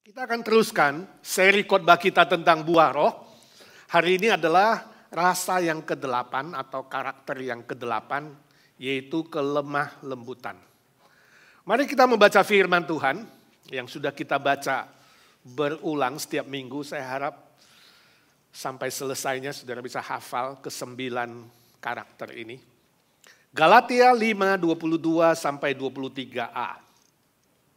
Kita akan teruskan seri khotbah kita tentang buah roh. Hari ini adalah rasa yang ke-8 atau karakter yang ke-8, yaitu kelemah lembutan. Mari kita membaca firman Tuhan yang sudah kita baca berulang setiap minggu. Saya harap sampai selesainya saudara bisa hafal ke-9 karakter ini. Galatia 5:22 sampai 23a.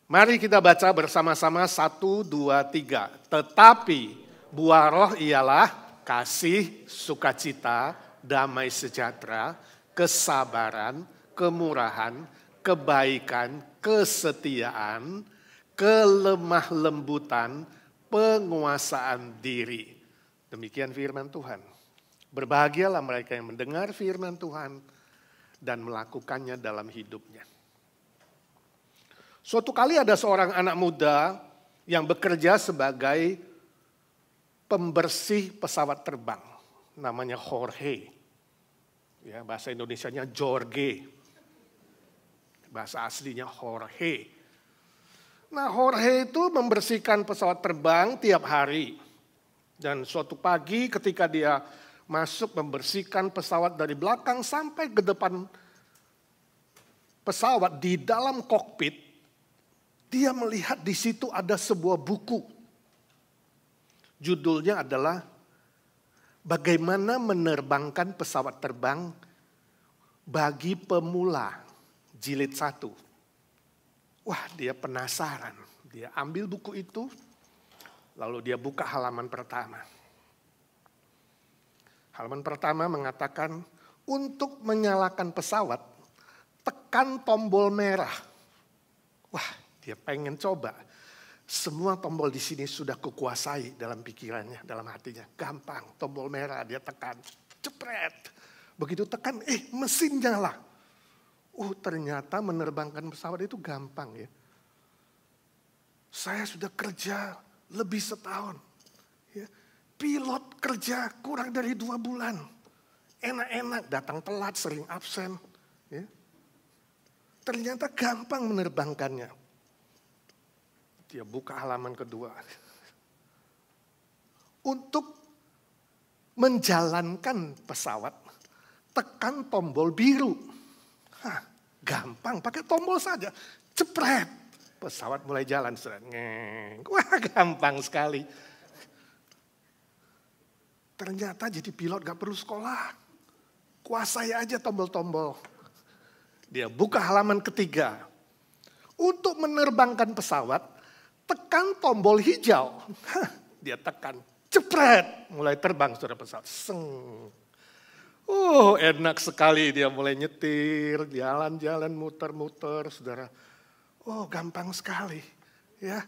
Mari kita baca bersama-sama 1, 2, 3. Tetapi buah roh ialah kasih, sukacita, damai sejahtera, kesabaran, kemurahan, kebaikan, kesetiaan, kelemah lembutan, penguasaan diri. Demikian firman Tuhan. Berbahagialah mereka yang mendengar firman Tuhan dan melakukannya dalam hidupnya. Suatu kali ada seorang anak muda yang bekerja sebagai pembersih pesawat terbang. Namanya Jorge. Ya, bahasa Indonesianya Jorge. Bahasa aslinya Jorge. Nah, Jorge itu membersihkan pesawat terbang tiap hari. Dan suatu pagi ketika dia masuk membersihkan pesawat dari belakang sampai ke depan pesawat di dalam kokpit, dia melihat di situ ada sebuah buku. Judulnya adalah Bagaimana Menerbangkan Pesawat Terbang Bagi Pemula, jilid 1. Wah, dia penasaran. Dia ambil buku itu, lalu dia buka halaman pertama. Halaman pertama mengatakan, untuk menyalakan pesawat, tekan tombol merah. Wah, dia pengen coba. Semua tombol di sini sudah kukuasai dalam pikirannya, dalam hatinya. Gampang, tombol merah dia tekan, cepret. Begitu tekan, mesin nyala. Ternyata menerbangkan pesawat itu gampang ya. Saya sudah kerja lebih setahun. Ya. Pilot kerja kurang dari 2 bulan. Enak-enak, datang telat, sering absen. Ya. Ternyata gampang menerbangkannya. Dia buka halaman kedua. Untuk menjalankan pesawat, tekan tombol biru. Gampang, pakai tombol saja. Cepret. Pesawat mulai jalan. Wah, gampang sekali. Ternyata jadi pilot gak perlu sekolah. Kuasai aja tombol-tombol. Dia buka halaman ketiga. Untuk menerbangkan pesawat, tekan tombol hijau. Dia tekan, cepret, mulai terbang saudara pesawat. Enak sekali dia mulai nyetir, jalan-jalan muter-muter saudara. Gampang sekali ya.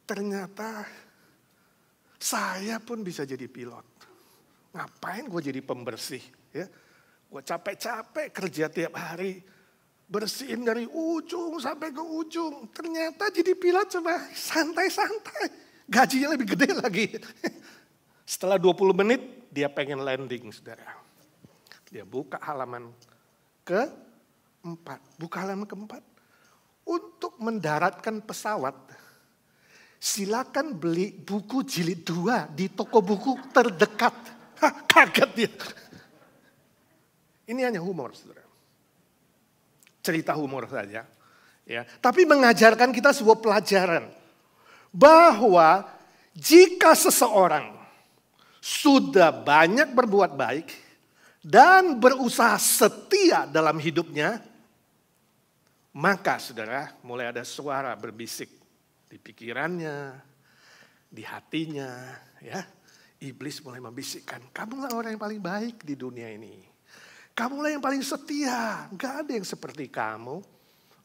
Ternyata saya pun bisa jadi pilot. Ngapain gue jadi pembersih ya. Gue capek-capek kerja tiap hari. Bersihin dari ujung sampai ke ujung. Ternyata jadi pilot coba santai-santai. Gajinya lebih gede lagi. Setelah 20 menit dia pengen landing saudara. Dia buka halaman ke-4. Buka halaman ke-4. Untuk mendaratkan pesawat, silakan beli buku jilid 2 di toko buku terdekat. Kaget dia. Ini hanya humor saudara. Cerita humor saja. Ya. Tapi mengajarkan kita sebuah pelajaran. Bahwa jika seseorang sudah banyak berbuat baik dan berusaha setia dalam hidupnya, maka saudara mulai ada suara berbisik di pikirannya, di hatinya. Ya. Iblis mulai membisikkan, kamulah orang yang paling baik di dunia ini. Kamulah yang paling setia, gak ada yang seperti kamu.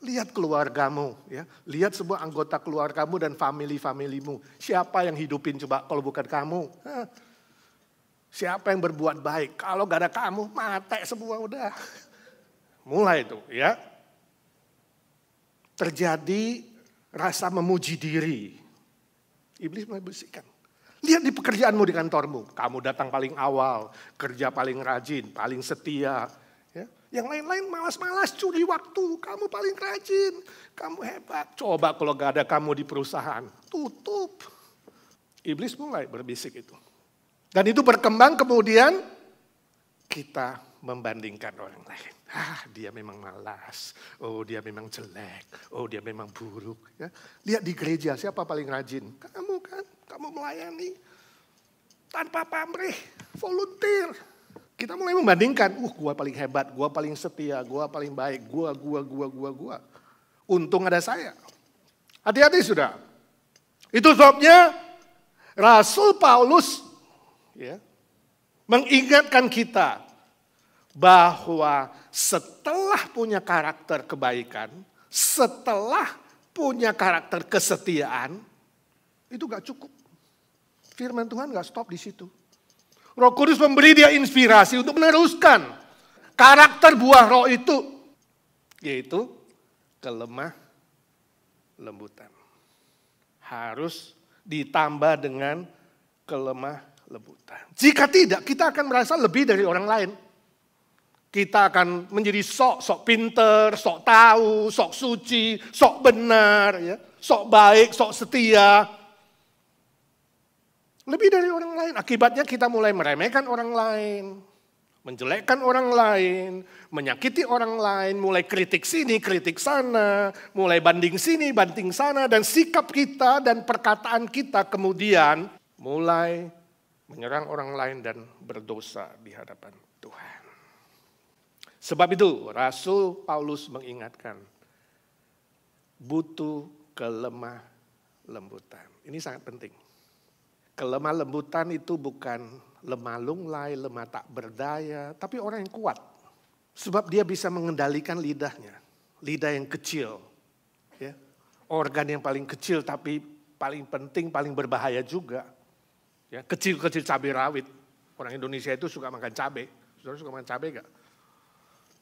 Lihat keluargamu, ya. Lihat semua anggota keluargamu dan family-familymu. Siapa yang hidupin coba kalau bukan kamu? Siapa yang berbuat baik? Kalau gak ada kamu, mati semua udah. Mulai itu, ya. Terjadi rasa memuji diri. Iblis mulai berbisikkan. Lihat di pekerjaanmu di kantormu. Kamu datang paling awal, kerja paling rajin, paling setia. Ya. Yang lain-lain malas-malas, curi waktu. Kamu paling rajin, kamu hebat. Coba kalau gak ada kamu di perusahaan, tutup. Iblis mulai berbisik itu. Dan itu berkembang kemudian kita membandingkan orang lain. Dia memang malas, dia memang jelek, dia memang buruk. Ya. Lihat di gereja siapa paling rajin? Kamu kan, kamu melayani tanpa pamrih, volunteer. Kita mulai membandingkan, gua paling hebat, gua paling setia, gua paling baik, gua. Untung ada saya. Hati-hati sudah. Itu sebabnya Rasul Paulus mengingatkan kita bahwa setelah punya karakter kebaikan, setelah punya karakter kesetiaan, itu gak cukup. Firman Tuhan gak stop di situ. Roh Kudus memberi dia inspirasi untuk meneruskan karakter buah roh itu, yaitu kelemah lembutan. Harus ditambah dengan kelemah lembutan. Jika tidak, kita akan merasa lebih dari orang lain. Kita akan menjadi sok pinter, sok tahu, sok suci, sok benar, ya, sok baik, sok setia. Lebih dari orang lain. Akibatnya kita mulai meremehkan orang lain, menjelekkan orang lain, menyakiti orang lain, mulai kritik sini, kritik sana, mulai banding sini, banding sana, dan sikap kita dan perkataan kita kemudian mulai menyerang orang lain dan berdosa di hadapan Tuhan. Sebab itu Rasul Paulus mengingatkan, butuh kelemah lembutan. Ini sangat penting. Kelemah lembutan itu bukan lemah lunglai, lemah tak berdaya, tapi orang yang kuat. Sebab dia bisa mengendalikan lidahnya. Lidah yang kecil. Ya. Organ yang paling kecil tapi paling penting, paling berbahaya juga. Ya, kecil-kecil cabai rawit. Orang Indonesia itu suka makan cabai. Saudara suka makan cabai gak?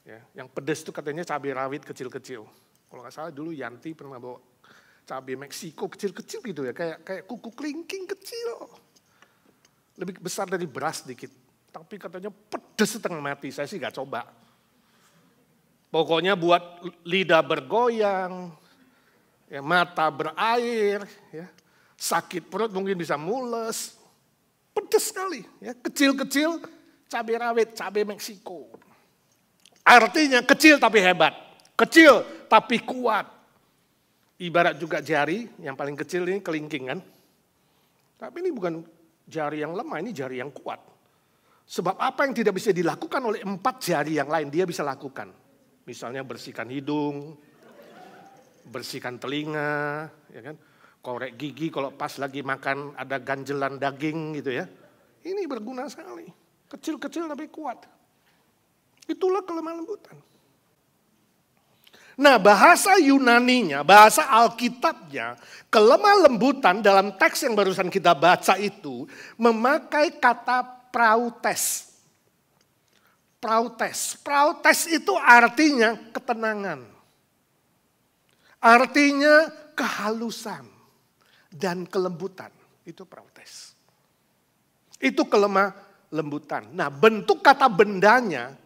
Ya, yang pedas itu katanya cabai rawit kecil-kecil. Kalau gak salah dulu Yanti pernah bawa cabai Meksiko kecil-kecil gitu ya, kayak kuku kelingking kecil. Lebih besar dari beras dikit. Tapi katanya pedes setengah mati, saya sih gak coba. Pokoknya buat lidah bergoyang, ya, mata berair, ya, sakit perut mungkin bisa mules. Pedes sekali, ya, kecil-kecil cabai rawit, cabai Meksiko. Artinya kecil tapi hebat, kecil tapi kuat. Ibarat juga jari, yang paling kecil ini kelingking kan. Tapi ini bukan jari yang lemah, ini jari yang kuat. Sebab apa yang tidak bisa dilakukan oleh 4 jari yang lain, dia bisa lakukan. Misalnya bersihkan hidung, bersihkan telinga, ya kan? Korek gigi kalau pas lagi makan ada ganjelan daging gitu ya. Ini berguna sekali. Kecil-kecil tapi kuat. Itulah kelemah lembutan. Nah, bahasa Yunaninya, bahasa Alkitabnya, kelemah lembutan dalam teks yang barusan kita baca itu memakai kata prautes. Prautes. Prautes itu artinya ketenangan. Artinya kehalusan dan kelembutan. Itu prautes. Itu kelemah lembutan. Nah, bentuk kata bendanya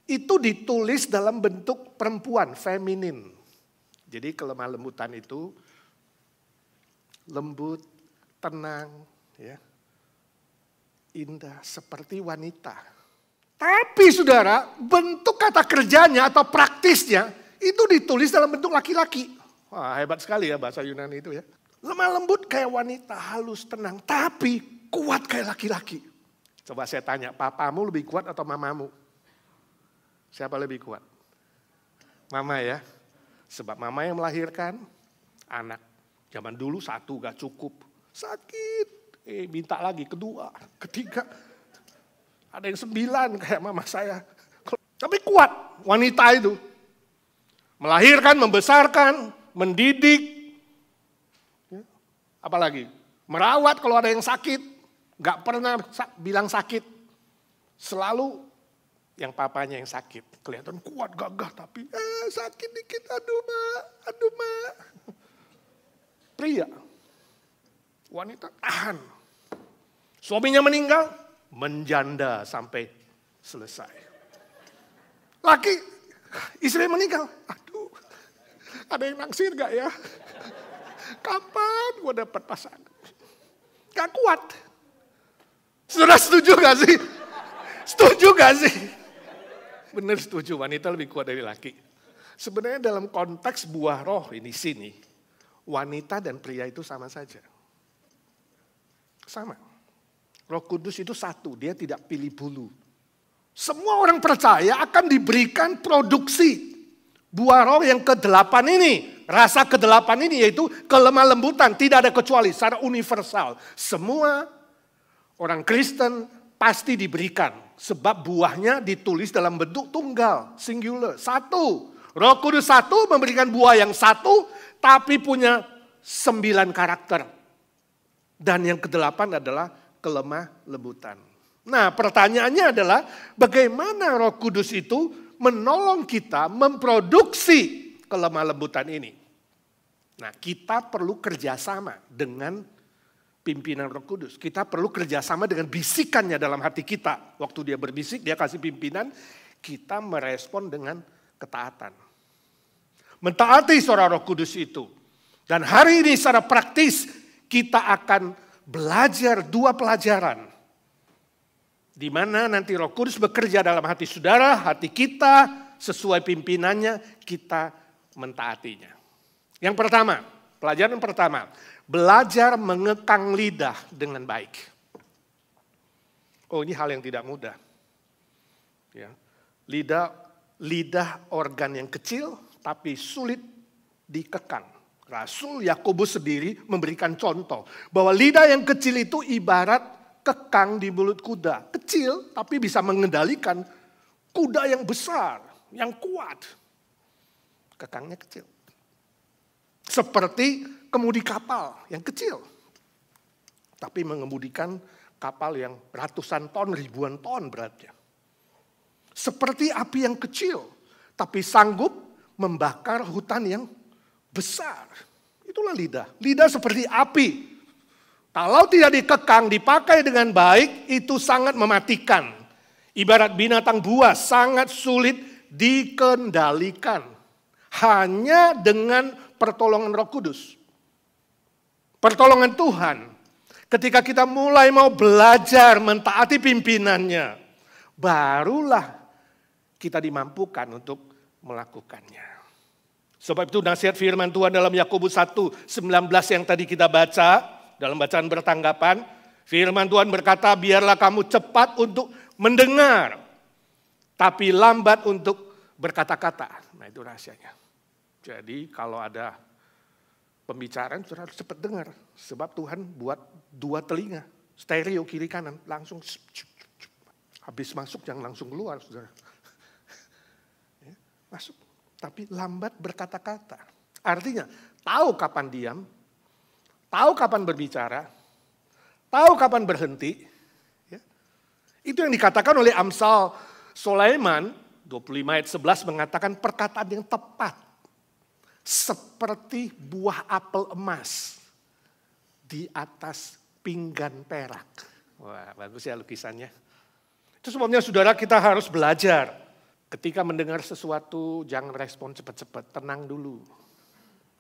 itu ditulis dalam bentuk perempuan, feminin. Jadi kelemah lembutan itu lembut, tenang, ya, indah seperti wanita. Tapi saudara, bentuk kata kerjanya atau praktisnya itu ditulis dalam bentuk laki-laki. Wah, hebat sekali ya bahasa Yunani itu ya. Lemah lembut kayak wanita, halus, tenang, tapi kuat kayak laki-laki. Coba saya tanya, papamu lebih kuat atau mamamu? Siapa lebih kuat? Mama ya. Sebab mama yang melahirkan anak. Zaman dulu 1 gak cukup. Sakit. Minta lagi kedua, ketiga. Ada yang 9 kayak mama saya. Tapi kuat wanita itu. Melahirkan, membesarkan, mendidik. Apalagi? Merawat kalau ada yang sakit. Gak pernah bilang sakit. Selalu yang papanya yang sakit. Kelihatan kuat, gagah, tapi sakit dikit, aduh mak. Pria. Wanita tahan. Suaminya meninggal, menjanda sampai selesai. Laki, istri meninggal. Aduh, ada yang naksir gak ya? Kapan gue dapat pasangan? Gak kuat. Saudara setuju gak sih? Setuju gak sih? Bener setuju, wanita lebih kuat dari laki. Sebenarnya dalam konteks buah roh ini sini, wanita dan pria itu sama saja. Sama. Roh Kudus itu satu, dia tidak pilih bulu. Semua orang percaya akan diberikan produksi buah roh yang ke-8 ini. Rasa ke-8 ini yaitu kelemah lembutan, tidak ada kecuali secara universal. Semua orang Kristen pasti diberikan. Sebab buahnya ditulis dalam bentuk tunggal, singular, satu. Roh Kudus satu memberikan buah yang satu, tapi punya 9 karakter. Dan yang ke-8 adalah kelemah lembutan. Nah, pertanyaannya adalah bagaimana Roh Kudus itu menolong kita memproduksi kelemah lembutan ini. Nah, kita perlu kerjasama dengan pimpinan Roh Kudus. Kita perlu kerjasama dengan bisikannya dalam hati kita. Waktu dia berbisik, dia kasih pimpinan, kita merespon dengan ketaatan. Mentaati suara Roh Kudus itu. Dan hari ini secara praktis kita akan belajar 2 pelajaran. Di mana nanti Roh Kudus bekerja dalam hati saudara, hati kita, sesuai pimpinannya, kita mentaatinya. Yang pertama, pelajaran pertama, belajar mengekang lidah dengan baik. Oh, ini hal yang tidak mudah. Ya. Lidah organ yang kecil tapi sulit dikekang. Rasul Yakobus sendiri memberikan contoh bahwa lidah yang kecil itu ibarat kekang di mulut kuda. Kecil tapi bisa mengendalikan kuda yang besar, yang kuat. Kekangnya kecil. Seperti kemudi kapal yang kecil. Tapi mengemudikan kapal yang ratusan ton, ribuan ton beratnya. Seperti api yang kecil, tapi sanggup membakar hutan yang besar. Itulah lidah. Lidah seperti api. Kalau tidak dikekang, dipakai dengan baik, itu sangat mematikan. Ibarat binatang buas, sangat sulit dikendalikan. Hanya dengan pertolongan Roh Kudus. Pertolongan Tuhan. Ketika kita mulai mau belajar mentaati pimpinannya, barulah kita dimampukan untuk melakukannya. Sebab itu nasihat firman Tuhan dalam Yakobus 1:19 yang tadi kita baca, dalam bacaan bertanggapan, firman Tuhan berkata, biarlah kamu cepat untuk mendengar, tapi lambat untuk berkata-kata. Nah, itu rahasianya. Jadi kalau ada pembicaraan, saudara harus cepat dengar. Sebab Tuhan buat 2 telinga, stereo kiri kanan, langsung habis masuk jangan langsung keluar, saudara. Ya, masuk, tapi lambat berkata-kata. Artinya tahu kapan diam, tahu kapan berbicara, tahu kapan berhenti. Ya. Itu yang dikatakan oleh Amsal Sulaiman 25 ayat 11 mengatakan perkataan yang tepat. Seperti buah apel emas di atas pinggan perak. Wah, bagus ya lukisannya. Itu sebabnya saudara kita harus belajar. Ketika mendengar sesuatu jangan respon cepat-cepat, tenang dulu.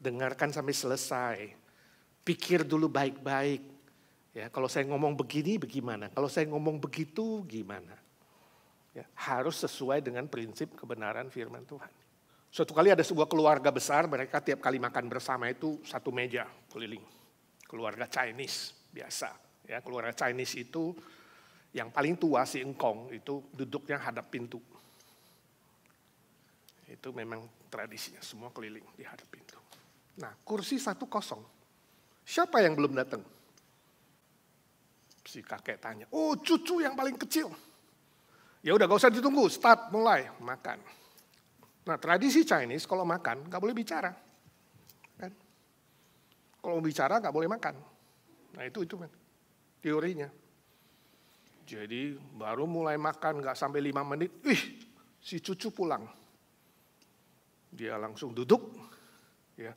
Dengarkan sampai selesai. Pikir dulu baik-baik. Ya, kalau saya ngomong begini bagaimana? Kalau saya ngomong begitu gimana? Ya, harus sesuai dengan prinsip kebenaran firman Tuhan. Suatu kali ada sebuah keluarga besar, mereka tiap kali makan bersama itu satu meja keliling. Keluarga Chinese biasa. Ya, keluarga Chinese itu yang paling tua si engkong itu duduknya hadap pintu. Itu memang tradisinya, semua keliling di hadap pintu. Nah, kursi 1 kosong. Siapa yang belum datang? Si kakek tanya, oh cucu yang paling kecil. Ya udah gak usah ditunggu, start mulai makan. Nah, tradisi Chinese kalau makan gak boleh bicara. Kan? Kalau bicara gak boleh makan. Nah, itu kan teorinya. Jadi baru mulai makan gak sampai 5 menit, si cucu pulang. Dia langsung duduk, ya,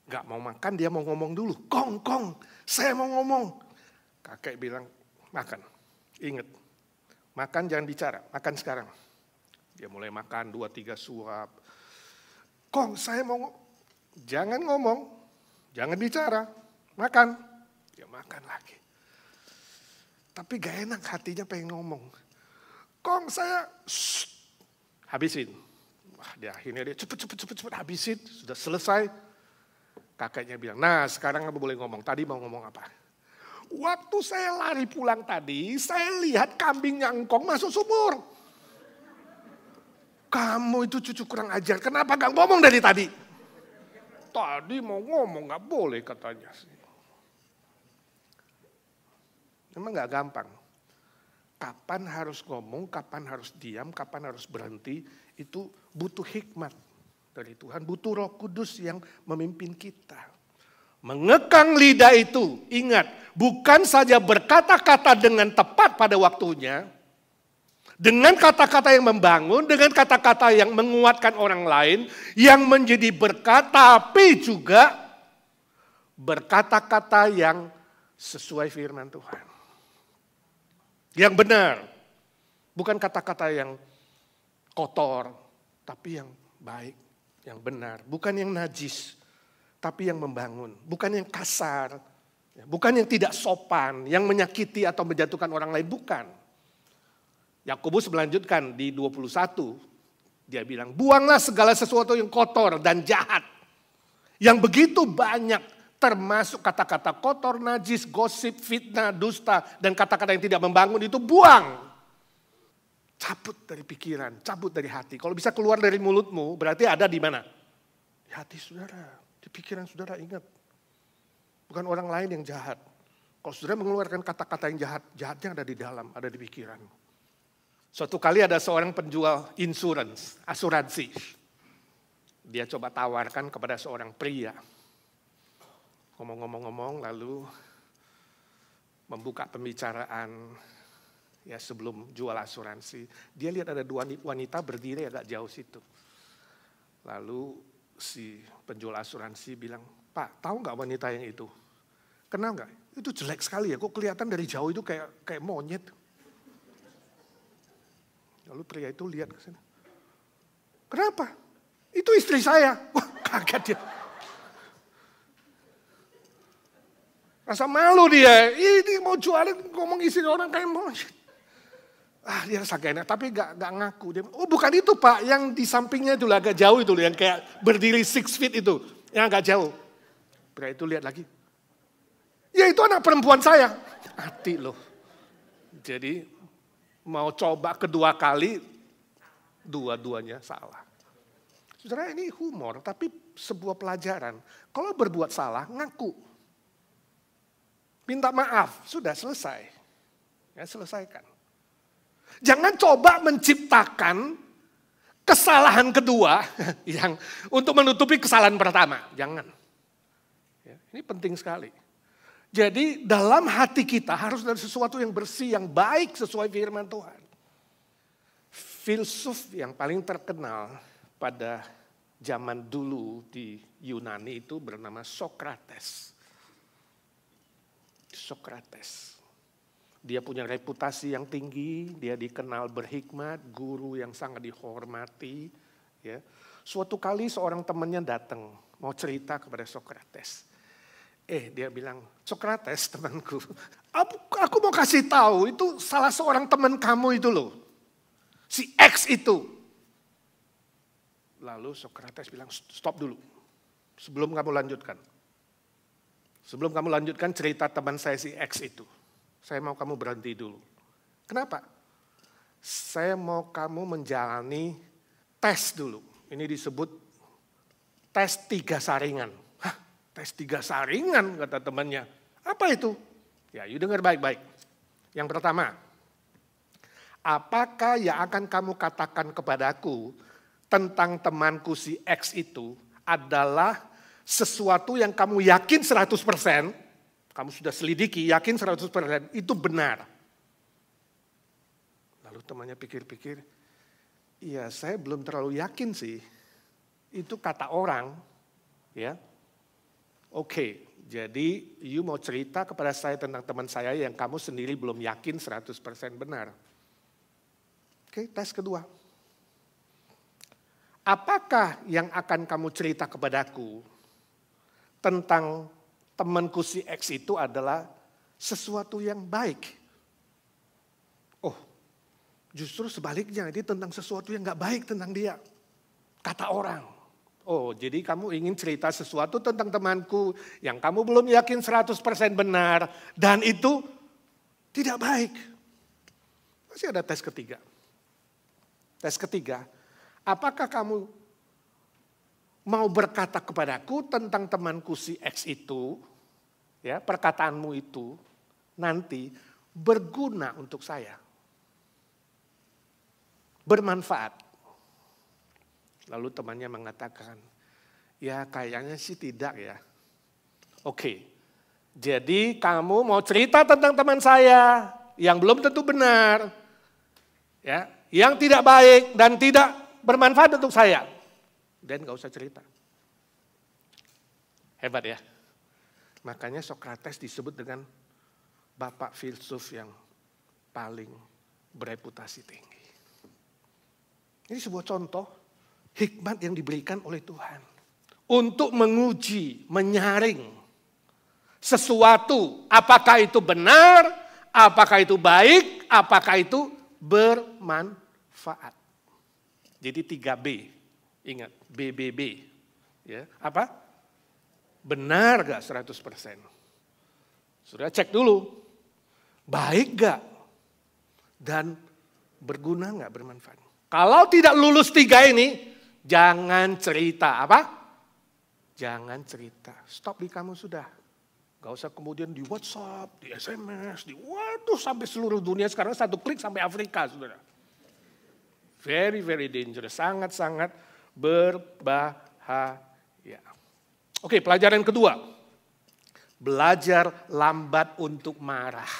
gak mau makan, dia mau ngomong dulu. Kong, saya mau ngomong. Kakek bilang, makan. Ingat, makan jangan bicara, makan sekarang. Dia mulai makan 2-3 suap. Kong, saya mau, jangan ngomong, jangan bicara, makan. Dia makan lagi. Tapi gak enak hatinya pengen ngomong. Kong, saya, habisin. Wah, akhirnya dia cepet habisin, sudah selesai. Kakaknya bilang, nah sekarang kamu boleh ngomong, tadi mau ngomong apa? Waktu saya lari pulang tadi, saya lihat kambingnya engkong masuk sumur. Kamu itu cucu kurang ajar, kenapa gak ngomong dari tadi? Tadi mau ngomong, gak boleh katanya. Memang gak gampang. Kapan harus ngomong, kapan harus diam, kapan harus berhenti, itu butuh hikmat dari Tuhan, butuh Roh Kudus yang memimpin kita. Mengekang lidah itu, ingat, bukan saja berkata-kata dengan tepat pada waktunya, dengan kata-kata yang membangun, dengan kata-kata yang menguatkan orang lain, yang menjadi berkat, tapi juga berkata-kata yang sesuai firman Tuhan. Yang benar, bukan kata-kata yang kotor, tapi yang baik, yang benar. Bukan yang najis, tapi yang membangun. Bukan yang kasar, bukan yang tidak sopan, yang menyakiti atau menjatuhkan orang lain, bukan. Yakobus melanjutkan di 21, dia bilang, buanglah segala sesuatu yang kotor dan jahat. Yang begitu banyak, termasuk kata-kata kotor, najis, gosip, fitnah, dusta, dan kata-kata yang tidak membangun itu buang. Cabut dari pikiran, cabut dari hati. Kalau bisa keluar dari mulutmu, berarti ada di mana? Di hati saudara, di pikiran saudara, ingat. Bukan orang lain yang jahat. Kalau saudara mengeluarkan kata-kata yang jahat, jahatnya ada di dalam, ada di pikiran. Suatu kali ada seorang penjual asuransi. Dia coba tawarkan kepada seorang pria. Ngomong-ngomong lalu membuka pembicaraan ya sebelum jual asuransi. Dia lihat ada 2 wanita berdiri agak jauh situ. Lalu si penjual asuransi bilang, Pak, tahu nggak wanita yang itu? Kenal nggak? Itu jelek sekali ya, kok kelihatan dari jauh itu kayak monyet. Lalu pria itu lihat ke sana. Kenapa? Itu istri saya. Wah, kaget dia. Rasa malu dia. Ini mau jualin ngomong istri orang kayak monyet. Dia rasa gak enak, tapi gak ngaku. Dia, oh bukan itu Pak, yang di sampingnya itu agak jauh itu, yang kayak berdiri 6 feet itu, yang agak jauh. Pria itu lihat lagi. Ya itu anak perempuan saya. Hati loh. Jadi mau coba kedua kali, dua-duanya salah. Saudara ini humor, tapi sebuah pelajaran. Kalau berbuat salah, ngaku. Minta maaf, sudah selesai. Ya, selesaikan. Jangan coba menciptakan kesalahan kedua yang untuk menutupi kesalahan pertama. Jangan. Ya, ini penting sekali. Jadi dalam hati kita harus ada sesuatu yang bersih, yang baik sesuai firman Tuhan. Filsuf yang paling terkenal pada zaman dulu di Yunani itu bernama Sokrates. Sokrates. Dia punya reputasi yang tinggi, dia dikenal berhikmat, guru yang sangat dihormati. Ya. Suatu kali seorang temannya datang, mau cerita kepada Sokrates. Dia bilang, Sokrates temanku, aku mau kasih tahu, itu salah seorang teman kamu itu loh. Si X itu. Lalu Sokrates bilang, stop dulu, sebelum kamu lanjutkan. Sebelum kamu lanjutkan cerita teman saya si X itu. Saya mau kamu berhenti dulu. Kenapa? Saya mau kamu menjalani tes dulu. Ini disebut tes 3 saringan. Hah, tes 3 saringan kata temannya. Apa itu? Ya, you dengar baik-baik. Yang pertama, apakah yang akan kamu katakan kepadaku tentang temanku si X itu adalah sesuatu yang kamu yakin 100%, kamu sudah selidiki, yakin 100% itu benar. Lalu temannya pikir-pikir, iya saya belum terlalu yakin sih. Itu kata orang. Ya. Oke, jadi you mau cerita kepada saya tentang teman saya yang kamu sendiri belum yakin 100% benar. Oke, tes kedua. apakah yang akan kamu cerita kepadaku tentang temanku si X itu adalah sesuatu yang baik? Oh, justru sebaliknya, ini tentang sesuatu yang gak baik tentang dia, kata orang. Oh, jadi kamu ingin cerita sesuatu tentang temanku yang kamu belum yakin 100% benar, dan itu tidak baik. Masih ada tes ketiga. Tes ketiga, apakah kamu mau berkata kepadaku tentang temanku si X itu, ya, perkataanmu itu nanti berguna untuk saya, bermanfaat. Lalu temannya mengatakan, ya kayaknya sih tidak ya. Oke, jadi kamu mau cerita tentang teman saya yang belum tentu benar, ya, yang tidak baik dan tidak bermanfaat untuk saya. Dan gak usah cerita. Hebat ya. Makanya Sokrates disebut dengan bapak filsuf yang paling bereputasi tinggi. Ini sebuah contoh hikmat yang diberikan oleh Tuhan untuk menguji, menyaring sesuatu, apakah itu benar, apakah itu baik, apakah itu bermanfaat. Jadi 3B, ingat BBB, ya, apa? Benar gak 100%? Sudah cek dulu, baik gak? Dan berguna gak, bermanfaat? Kalau tidak lulus 3 ini, jangan cerita, apa? Jangan cerita, stop di kamu sudah. Gak usah kemudian di WhatsApp, di SMS, waduh sampai seluruh dunia sekarang 1 klik sampai Afrika, saudara. Very, very dangerous, sangat-sangat berbahaya. Oke, pelajaran kedua. Belajar lambat untuk marah.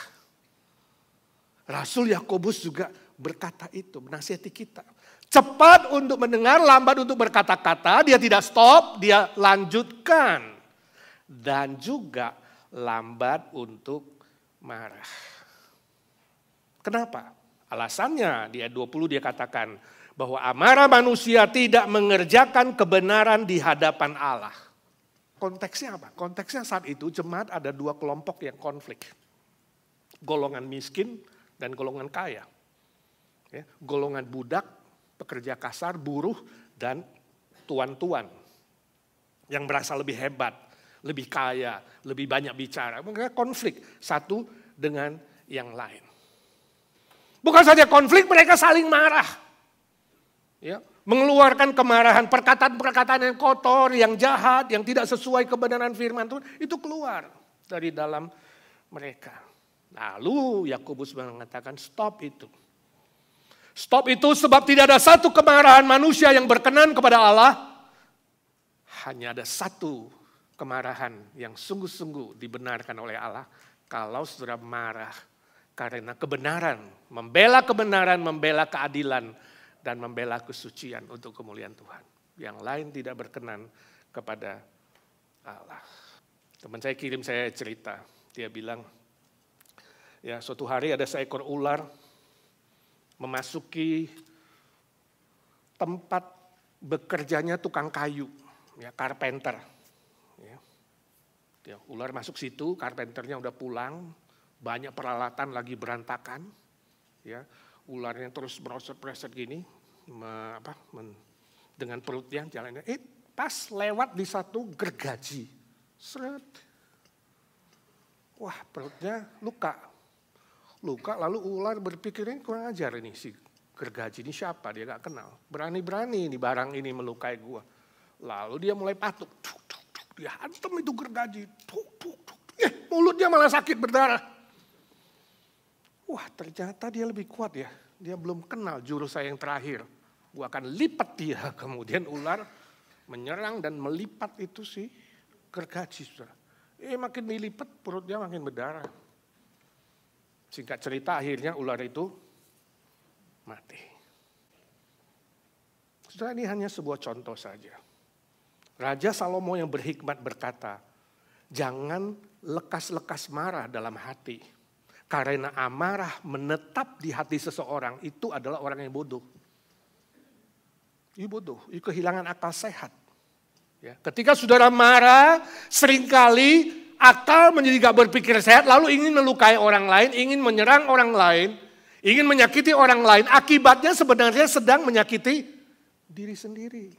Rasul Yakobus juga berkata itu, menasihati kita. Cepat untuk mendengar, lambat untuk berkata-kata, dia tidak stop, dia lanjutkan. Dan juga lambat untuk marah. Kenapa? Alasannya di ayat 20 dia katakan bahwa amarah manusia tidak mengerjakan kebenaran di hadapan Allah. Konteksnya apa? Konteksnya saat itu jemaat ada 2 kelompok yang konflik. Golongan miskin dan golongan kaya. Ya, golongan budak, pekerja kasar, buruh, dan tuan-tuan. Yang merasa lebih hebat, lebih kaya, lebih banyak bicara. Mereka konflik satu dengan yang lain. Bukan saja konflik, mereka saling marah. Ya, mengeluarkan kemarahan, perkataan-perkataan yang kotor, yang jahat, yang tidak sesuai kebenaran firman Tuhan, itu keluar dari dalam mereka. Lalu Yakobus mengatakan stop itu. Stop itu sebab tidak ada satu kemarahan manusia yang berkenan kepada Allah. Hanya ada satu kemarahan yang sungguh-sungguh dibenarkan oleh Allah. Kalau saudara marah karena kebenaran, membela keadilan, dan membela kesucian untuk kemuliaan Tuhan. Yang lain tidak berkenan kepada Allah. Teman saya kirim saya cerita, dia bilang, ya suatu hari ada seekor ular memasuki tempat bekerjanya tukang kayu, ya carpenter. Ya, ular masuk situ, carpenternya udah pulang, banyak peralatan lagi berantakan, ya. Ularnya terus meroset-meroset gini, dengan perutnya jalannya. Pas lewat di satu gergaji, seret. Wah, perutnya luka. Lalu ular berpikir ini kurang ajar ini si gergaji ini siapa, dia gak kenal. Berani-berani ini barang ini melukai gua. Lalu dia mulai patuk. Dia hantam itu gergaji. Mulutnya malah sakit berdarah. Wah, ternyata dia lebih kuat ya. Dia belum kenal jurus saya yang terakhir. Gua akan lipat dia. Kemudian ular menyerang dan melipat itu si gergaji. Makin dilipat perutnya makin berdarah. Singkat cerita akhirnya ular itu mati. Saudara, ini hanya sebuah contoh saja. Raja Salomo yang berhikmat berkata, jangan lekas-lekas marah dalam hati. Karena amarah menetap di hati seseorang itu adalah orang yang bodoh. You bodoh, you kehilangan akal sehat. Ya, ketika saudara marah, seringkali akal menjadi gak berpikir sehat, lalu ingin melukai orang lain, ingin menyerang orang lain, ingin menyakiti orang lain. Akibatnya sebenarnya sedang menyakiti diri sendiri.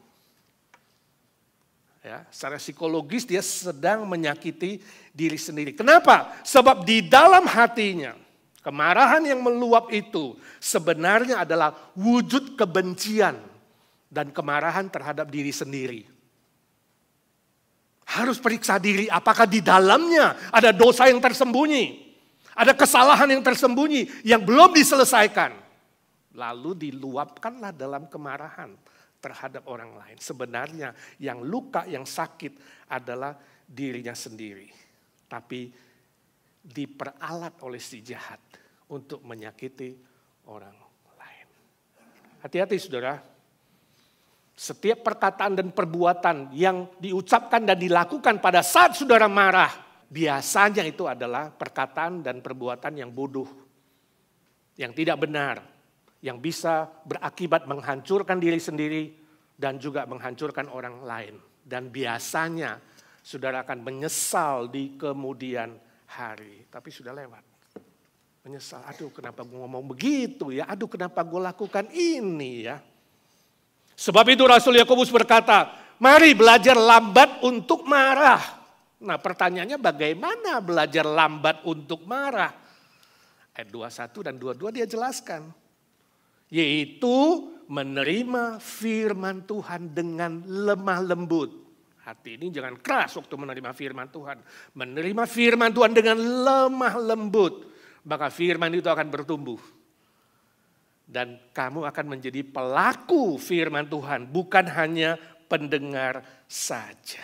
Ya, secara psikologis dia sedang menyakiti diri sendiri. Kenapa? Sebab di dalam hatinya, kemarahan yang meluap itu sebenarnya adalah wujud kebencian dan kemarahan terhadap diri sendiri. Harus periksa diri, apakah di dalamnya ada dosa yang tersembunyi, ada kesalahan yang tersembunyi yang belum diselesaikan. Lalu diluapkanlah dalam kemarahan terhadap orang lain. Sebenarnya yang luka, yang sakit adalah dirinya sendiri. Tapi diperalat oleh si jahat untuk menyakiti orang lain. Hati-hati saudara. Setiap perkataan dan perbuatan yang diucapkan dan dilakukan pada saat saudara marah, biasanya itu adalah perkataan dan perbuatan yang bodoh, yang tidak benar, yang bisa berakibat menghancurkan diri sendiri dan juga menghancurkan orang lain. Dan biasanya saudara akan menyesal di kemudian hari, tapi sudah lewat. Menyesal, aduh kenapa gue ngomong begitu ya, aduh kenapa gue lakukan ini ya. Sebab itu Rasul Yakobus berkata, mari belajar lambat untuk marah. Nah pertanyaannya bagaimana belajar lambat untuk marah? Ayat 21 dan 22 dia jelaskan. Yaitu menerima firman Tuhan dengan lemah lembut. Hati ini jangan keras waktu menerima firman Tuhan. Menerima firman Tuhan dengan lemah lembut. Maka firman itu akan bertumbuh. Dan kamu akan menjadi pelaku firman Tuhan, bukan hanya pendengar saja.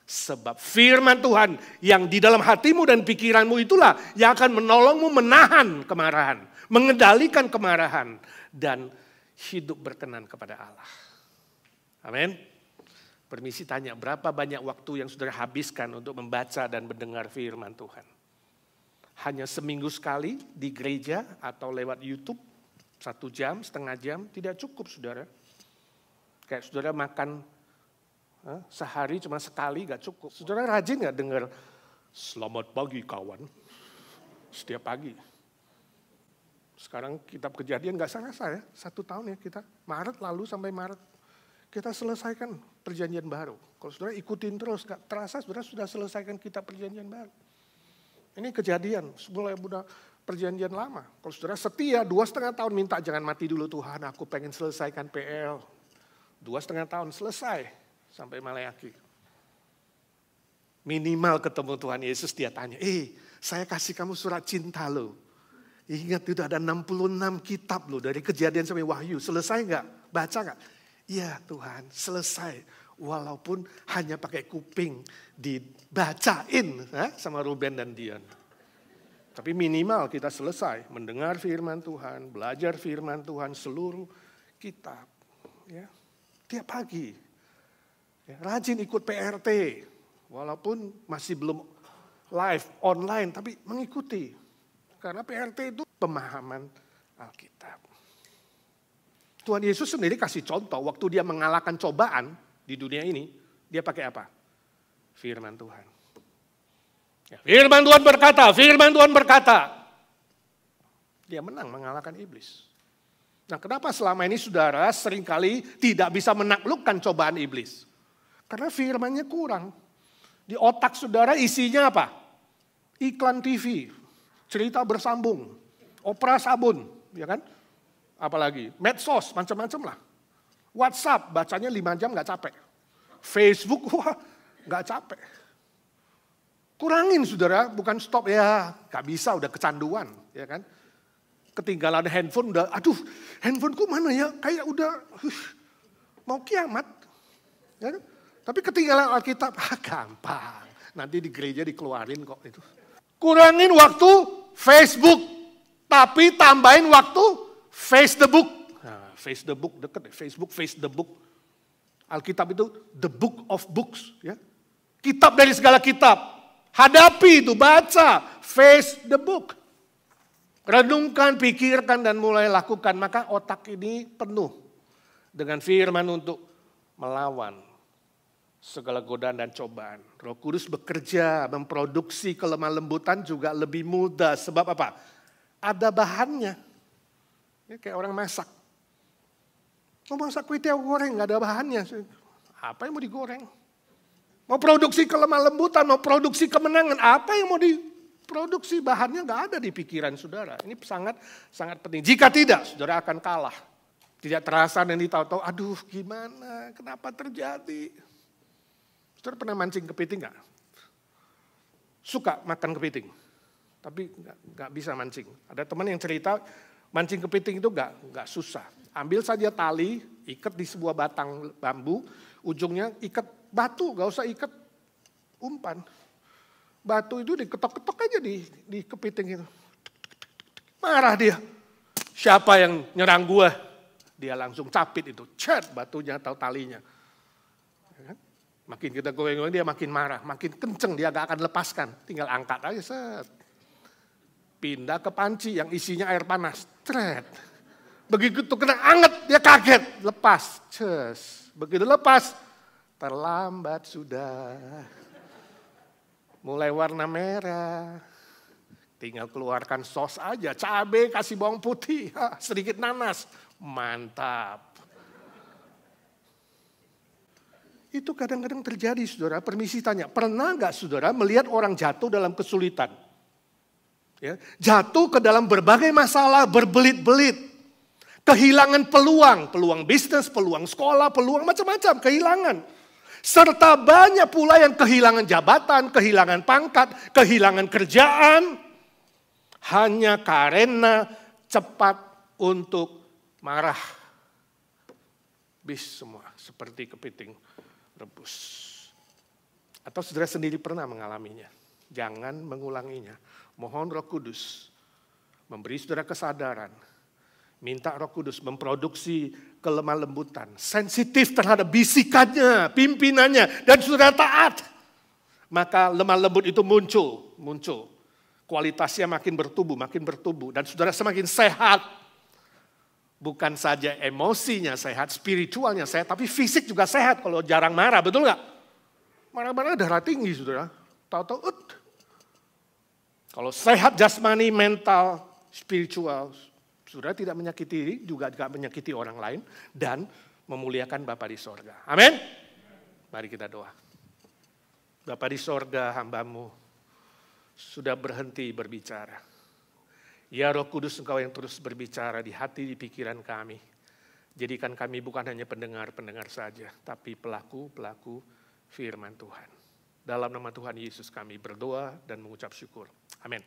Sebab firman Tuhan yang di dalam hatimu dan pikiranmu itulah yang akan menolongmu menahan kemarahan, mengendalikan kemarahan, dan hidup berkenan kepada Allah. Amin. Permisi tanya, berapa banyak waktu yang saudara habiskan untuk membaca dan mendengar firman Tuhan? Hanya seminggu sekali di gereja atau lewat YouTube? 1 jam, setengah jam, tidak cukup saudara. Kayak saudara makan sehari cuma sekali gak cukup. Saudara rajin gak dengar selamat pagi kawan setiap pagi. Sekarang kitab Kejadian gak selesai ya, 1 tahun ya kita. Maret lalu sampai Maret kita selesaikan perjanjian baru. Kalau saudara ikutin terus gak terasa saudara sudah selesaikan kitab perjanjian baru. Ini Kejadian, mulai udah perjanjian lama. Kalau saudara setia 2,5 tahun minta jangan mati dulu Tuhan, aku pengen selesaikan PL. 2,5 tahun selesai sampai Maleakhi. Minimal ketemu Tuhan Yesus dia tanya, saya kasih kamu surat cinta loh. Ingat itu ada 66 kitab loh dari Kejadian sampai Wahyu. Selesai gak? Baca gak? Iya Tuhan selesai. Walaupun hanya pakai kuping dibacain sama Ruben dan Dion. Tapi minimal kita selesai mendengar firman Tuhan, belajar firman Tuhan seluruh kitab. Ya, tiap pagi. Ya, rajin ikut PRT, walaupun masih belum live, online, tapi mengikuti. Karena PRT itu pemahaman Alkitab. Tuhan Yesus sendiri kasih contoh, waktu dia mengalahkan cobaan di dunia ini, dia pakai apa? Firman Tuhan. Firman Tuhan berkata. Dia menang mengalahkan iblis. Nah kenapa selama ini saudara seringkali tidak bisa menaklukkan cobaan iblis? Karena firmannya kurang. Di otak saudara isinya apa? Iklan TV, cerita bersambung, opera sabun, ya kan? Apalagi medsos, macam-macam lah. WhatsApp, bacanya 5 jam gak capek. Facebook, wah gak capek. Kurangin saudara, bukan stop ya, gak bisa udah kecanduan, ya kan. Ketinggalan handphone udah, aduh handphoneku mana ya, kayak udah mau kiamat. Ya kan? Tapi ketinggalan Alkitab, gampang. Nanti di gereja dikeluarin kok itu. Kurangin waktu Facebook, tapi tambahin waktu face the book. Nah, face the book, deket deh, Facebook, face the book. Alkitab itu the book of books. Ya. Kitab dari segala kitab. Hadapi itu, baca, face the book. Renungkan, pikirkan, dan mulai lakukan. Maka otak ini penuh dengan firman untuk melawan segala godaan dan cobaan. Roh Kudus bekerja memproduksi kelemah lembutan juga lebih mudah. Sebab apa? Ada bahannya. Ya, kayak orang masak. Mau masak kue tiaw goreng, nggak ada bahannya. Apa yang mau digoreng? Mau produksi kelemah lembutan, mau produksi kemenangan. Apa yang mau diproduksi? Bahannya nggak ada di pikiran saudara. Ini sangat sangat penting. Jika tidak, saudara akan kalah. Tidak terasa dan tahu-tahu, aduh gimana, kenapa terjadi? Saudara pernah mancing kepiting nggak? Suka makan kepiting, tapi nggak bisa mancing. Ada teman yang cerita, mancing kepiting itu nggak susah. Ambil saja tali, ikat di sebuah batang bambu, ujungnya ikat batu, nggak usah ikat umpan. Batu itu diketok-ketok aja di kepiting itu. Marah dia. Siapa yang nyerang gua? Dia langsung capit itu, cet batunya atau talinya. Makin kita goyang-goyang dia makin marah, makin kenceng dia gak akan lepaskan. Tinggal angkat aja set. Pindah ke panci yang isinya air panas, tret. Begitu kena anget dia kaget, lepas. Ces. Begitu lepas, terlambat sudah. Mulai warna merah. Tinggal keluarkan sos aja, cabai kasih bawang putih, sedikit nanas. Mantap. Itu kadang-kadang terjadi saudara, permisi tanya. Pernah gak saudara melihat orang jatuh dalam kesulitan? Ya, jatuh ke dalam berbagai masalah, berbelit-belit. Kehilangan peluang bisnis, peluang sekolah, peluang macam-macam, kehilangan. Serta banyak pula yang kehilangan jabatan, kehilangan pangkat, kehilangan kerjaan. Hanya karena cepat untuk marah. Bis semua, seperti kepiting rebus. Atau saudara sendiri pernah mengalaminya. Jangan mengulanginya. Mohon Roh Kudus memberi saudara kesadaran. Minta Roh Kudus memproduksi kelemah lembutan. Sensitif terhadap bisikannya, pimpinannya. Dan saudara taat. Maka lemah lembut itu muncul. Kualitasnya makin bertumbuh. Dan saudara semakin sehat. Bukan saja emosinya sehat, spiritualnya sehat, tapi fisik juga sehat kalau jarang marah, betul nggak? Marah-marah darah tinggi, saudara. Tahu-tahu, kalau sehat jasmani, mental, spiritual, saudara tidak menyakiti diri, juga tidak menyakiti orang lain, dan memuliakan Bapa di sorga. Amin? Mari kita doa. Bapa di sorga, hamba-Mu sudah berhenti berbicara. Ya Roh Kudus, Engkau yang terus berbicara di hati, di pikiran kami. Jadikan kami bukan hanya pendengar-pendengar saja, tapi pelaku-pelaku firman Tuhan. Dalam nama Tuhan Yesus kami berdoa dan mengucap syukur. Amin.